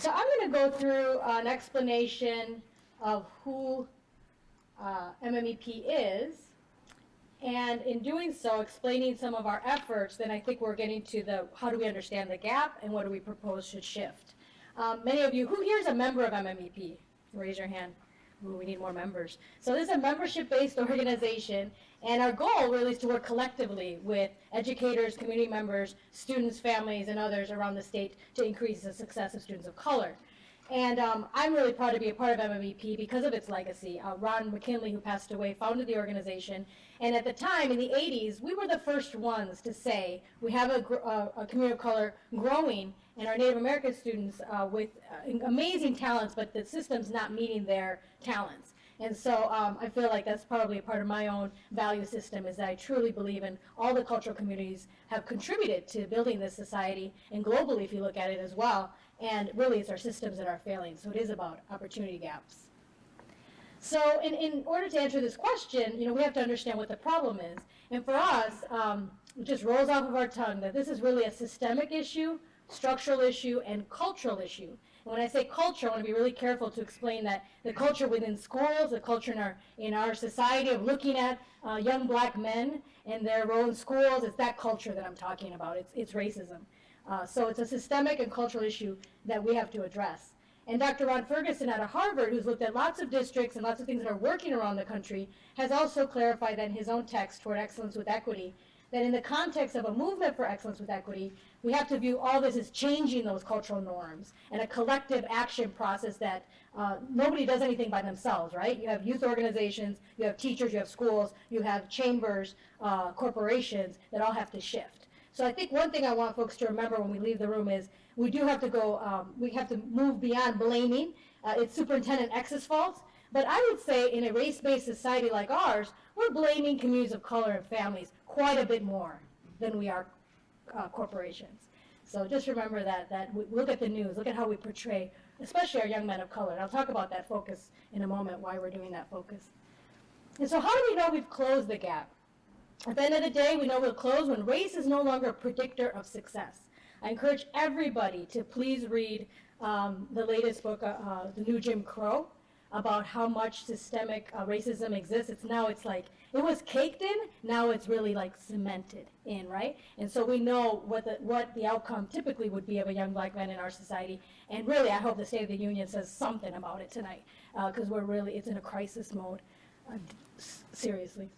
So I'm going to go through an explanation of who MMEP is, and in doing so, explaining some of our efforts, then I think we're getting to the how do we understand the gap and what do we propose should shift. Many of you, who here is a member of MMEP? Raise your hand. Ooh, we need more members. So this is a membership-based organization, and our goal really is to work collectively with educators, community members, students, families, and others around the state to increase the success of students of color. And I'm really proud to be a part of MMEP because of its legacy. Ron McKinley, who passed away, founded the organization. And at the time, in the 80s, we were the first ones to say we have a community of color growing, and our Native American students with amazing talents, but the system's not meeting their talents. And so I feel like that's probably a part of my own value system, is that I truly believe in all the cultural communities have contributed to building this society, and globally, if you look at it as well. And really, it's our systems that are failing. So it is about opportunity gaps. So in order to answer this question, we have to understand what the problem is. And for us, it just rolls off of our tongue that this is really a systemic issue, structural issue, and cultural issue. And when I say culture, I want to be really careful to explain that the culture within schools, the culture in our society of looking at young black men and their role in schools, it's that culture that I'm talking about. It's racism. So it's a systemic and cultural issue that we have to address. And Dr. Ron Ferguson out of Harvard, who's looked at lots of districts and lots of things that are working around the country, has also clarified that in his own text, Toward Excellence with Equity, that in the context of a movement for excellence with equity, we have to view all this as changing those cultural norms and a collective action process that nobody does anything by themselves, right? You have youth organizations, you have teachers, you have schools, you have chambers, corporations that all have to shift. So I think one thing I want folks to remember when we leave the room is we do have to go, we have to move beyond blaming. It's Superintendent X's fault. But I would say in a race-based society like ours, we're blaming communities of color and families quite a bit more than we are corporations. So just remember that look at the news, look at how we portray, especially our young men of color. And I'll talk about that focus in a moment, why we're doing that focus. And so how do we know we've closed the gap? At the end of the day, we know we'll close when race is no longer a predictor of success. I encourage everybody to please read the latest book, The New Jim Crow, about how much systemic racism exists. It's like, it was caked in, now it's really like cemented in, right? And so we know what the outcome typically would be of a young black man in our society. And really, I hope the State of the Union says something about it tonight, because it's in a crisis mode, seriously.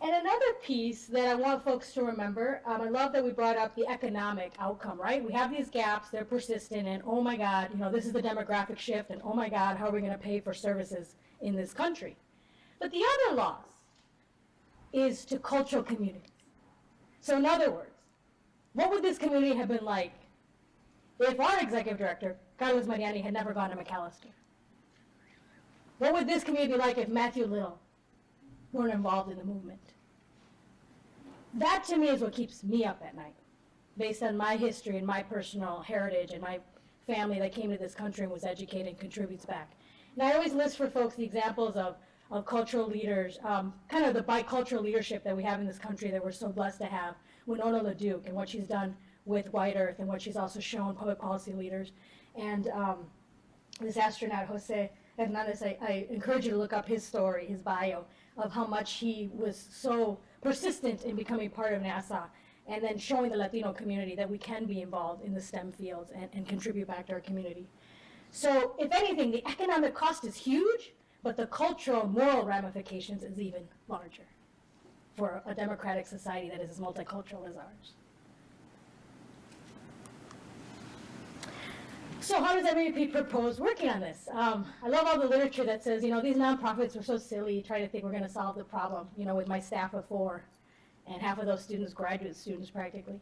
And another piece that I want folks to remember, I love that we brought up the economic outcome, right? We have these gaps, they're persistent, and oh my God, this is the demographic shift, and oh my God, how are we going to pay for services in this country? But the other loss is to cultural communities. So in other words, what would this community have been like if our executive director, Carlos Mariani, had never gone to McAllister? What would this community be like if Matthew Little weren't involved in the movement? That to me is what keeps me up at night, based on my history and my personal heritage and my family that came to this country and was educated and contributes back. And I always list for folks the examples of cultural leaders, kind of the bicultural leadership that we have in this country that we're so blessed to have. Winona LaDuke and what she's done with White Earth and what she's also shown public policy leaders. And this astronaut, Jose Hernandez, I encourage you to look up his story, his bio, of how much he was so persistent in becoming part of NASA and then showing the Latino community that we can be involved in the STEM fields and contribute back to our community. So if anything, the economic cost is huge, but the cultural, moral ramifications is even larger for a democratic society that is as multicultural as ours. So how does MMEP propose working on this? I love all the literature that says, these nonprofits are so silly, trying to think we're going to solve the problem, with my staff of 4, and half of those students, graduate students practically.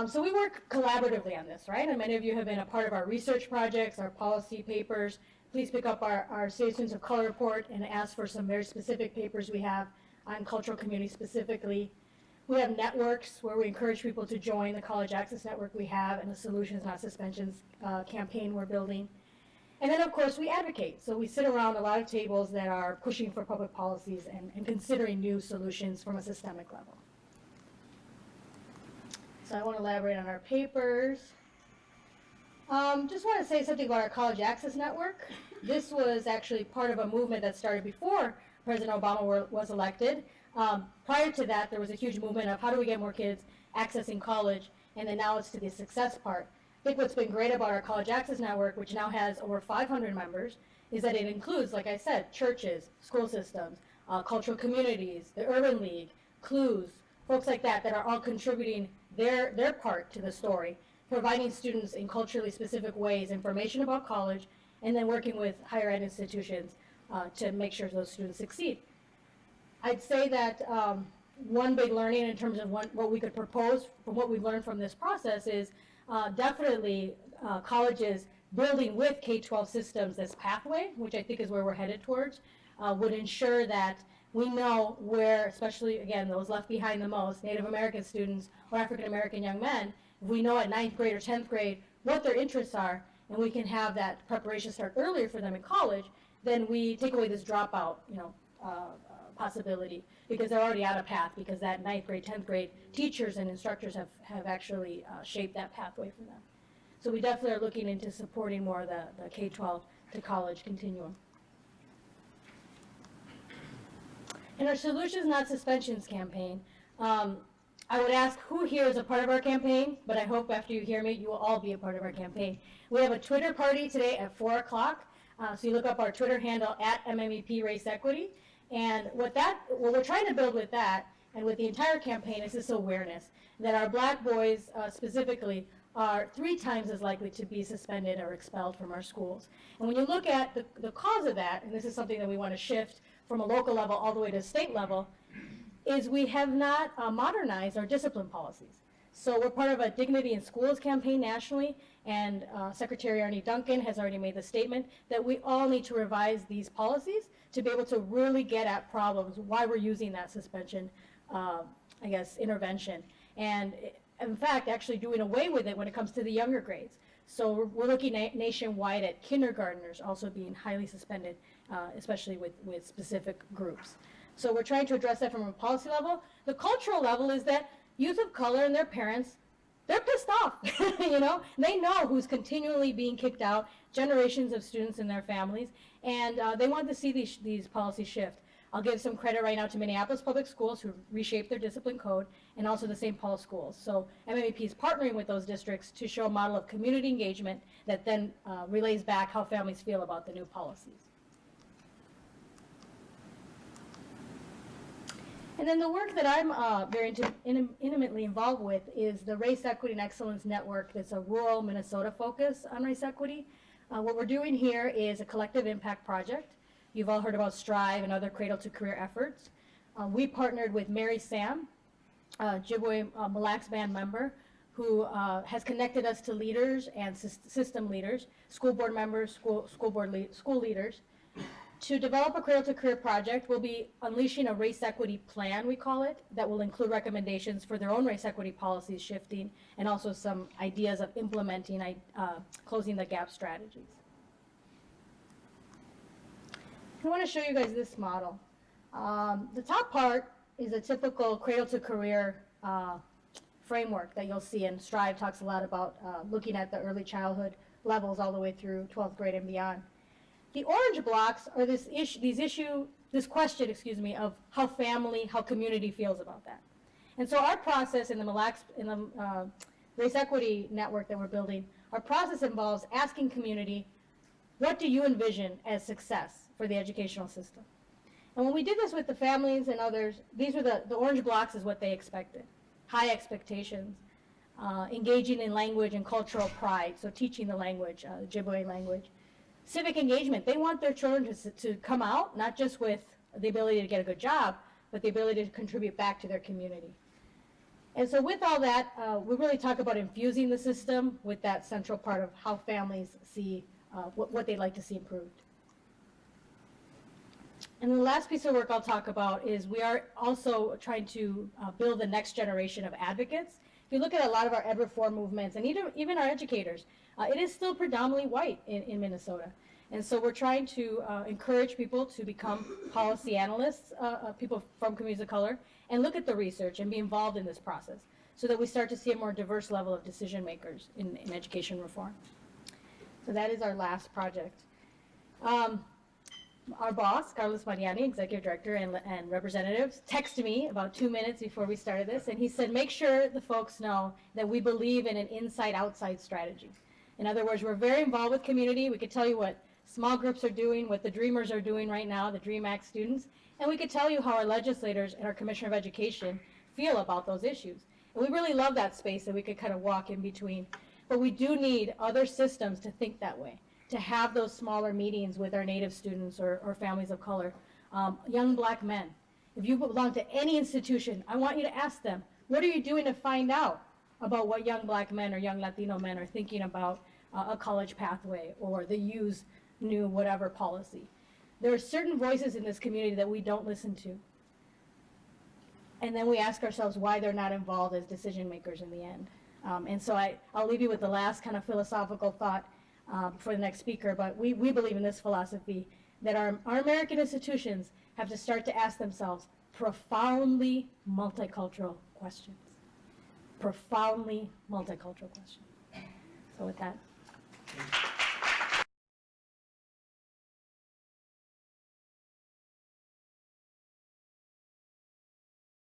So we work collaboratively on this, right? And many of you have been a part of our research projects, our policy papers. Please pick up our Students of Color report and ask for some very specific papers we have on cultural communities specifically. We have networks where we encourage people to join the College Access Network we have and the Solutions Not Suspensions campaign we're building. And then, of course, we advocate. So we sit around a lot of tables that are pushing for public policies and considering new solutions from a systemic level. So I want to elaborate on our papers. Just want to say something about our College Access Network. This was actually part of a movement that started before President Obama was elected. Prior to that, there was a huge movement of how do we get more kids accessing college, and then now it's to the success part. I think what's been great about our College Access Network, which now has over 500 members, is that it includes, like I said, churches, school systems, cultural communities, the Urban League, CLUES, folks like that are all contributing their part to the story, providing students in culturally specific ways information about college, and then working with higher ed institutions to make sure those students succeed. I'd say that one big learning in terms of what we could propose from what we've learned from this process is definitely colleges building with K-12 systems this pathway, which I think is where we're headed towards, would ensure that we know where, especially, again, those left behind the most, Native American students or African American young men, if we know at 9th grade or 10th grade what their interests are, and we can have that preparation start earlier for them in college, then we take away this dropout, possibility, because they're already out of path, because that 9th grade, 10th grade teachers and instructors have actually shaped that pathway for them. So we definitely are looking into supporting more of the K-12 to college continuum. In our Solutions Not Suspensions campaign, I would ask who here is a part of our campaign, but I hope after you hear me, you will all be a part of our campaign. We have a Twitter party today at 4 o'clock, so you look up our Twitter handle at MMEP Race Equity, and what we're trying to build with that, and with the entire campaign, is this awareness that our black boys specifically are 3 times as likely to be suspended or expelled from our schools. And when you look at the cause of that, and this is something that we want to shift from a local level all the way to state level, is we have not modernized our discipline policies. So we're part of a Dignity in Schools campaign nationally, and Secretary Arnie Duncan has already made the statement that we all need to revise these policies to be able to really get at problems, why we're using that suspension, intervention. And in fact, actually doing away with it when it comes to the younger grades. So we're looking nationwide at kindergartners also being highly suspended, especially with specific groups. So we're trying to address that from a policy level. The cultural level is that youth of color and their parents, they're pissed off, They know who's continually being kicked out, generations of students and their families, and they want to see these policies shift. I'll give some credit right now to Minneapolis Public Schools, who reshaped their discipline code, and also the St. Paul schools. So MMEP is partnering with those districts to show a model of community engagement that then relays back how families feel about the new policies. And then the work that I'm very intimately involved with is the Race Equity and Excellence Network. That's a rural Minnesota focus on race equity. What we're doing here is a collective impact project. You've all heard about Strive and other Cradle to Career efforts. We partnered with Mary Sam, Ojibwe Mille Lacs Band member, who has connected us to leaders and system leaders, school board members, school leaders. To develop a Cradle to Career project, we'll be unleashing a race equity plan, we call it, that will include recommendations for their own race equity policies shifting, and also some ideas of implementing closing the gap strategies. I want to show you guys this model. The top part is a typical Cradle to Career framework that you'll see, and Strive talks a lot about looking at the early childhood levels all the way through 12th grade and beyond. The orange blocks are this question of how family, how community feels about that. And so our process in the Race Equity Network that we're building, our process involves asking community, what do you envision as success for the educational system? And when we did this with the families and others, these were the orange blocks is what they expected. High expectations, engaging in language and cultural pride, so teaching the language, Ojibwe language. Civic engagement, they want their children to come out, not just with the ability to get a good job, but the ability to contribute back to their community. And so with all that, we really talk about infusing the system with that central part of how families see what they'd like to see improved. And the last piece of work I'll talk about is we are also trying to build the next generation of advocates. If you look at a lot of our ed reform movements, and even our educators, it is still predominantly white in Minnesota. And so we're trying to encourage people to become policy analysts, people from communities of color, and look at the research and be involved in this process so that we start to see a more diverse level of decision makers in education reform. So that is our last project. Our boss, Carlos Mariani, Executive Director and representatives, texted me about 2 minutes before we started this, and he said, make sure the folks know that we believe in an inside-outside strategy. In other words, we're very involved with community. We could tell you what small groups are doing, what the Dreamers are doing right now, the DREAM Act students, and we could tell you how our legislators and our Commissioner of Education feel about those issues. And we really love that space that we could kind of walk in between. But we do need other systems to think that way, to have those smaller meetings with our Native students or families of color. Young Black men, if you belong to any institution, I want you to ask them, what are you doing to find out about what young Black men or young Latino men are thinking about a college pathway or the U's new whatever policy? There are certain voices in this community that we don't listen to. And then we ask ourselves why they're not involved as decision makers in the end. And so I'll leave you with the last kind of philosophical thought for the next speaker, but we believe in this philosophy that our American institutions have to start to ask themselves profoundly multicultural questions. Profoundly multicultural questions. So with that.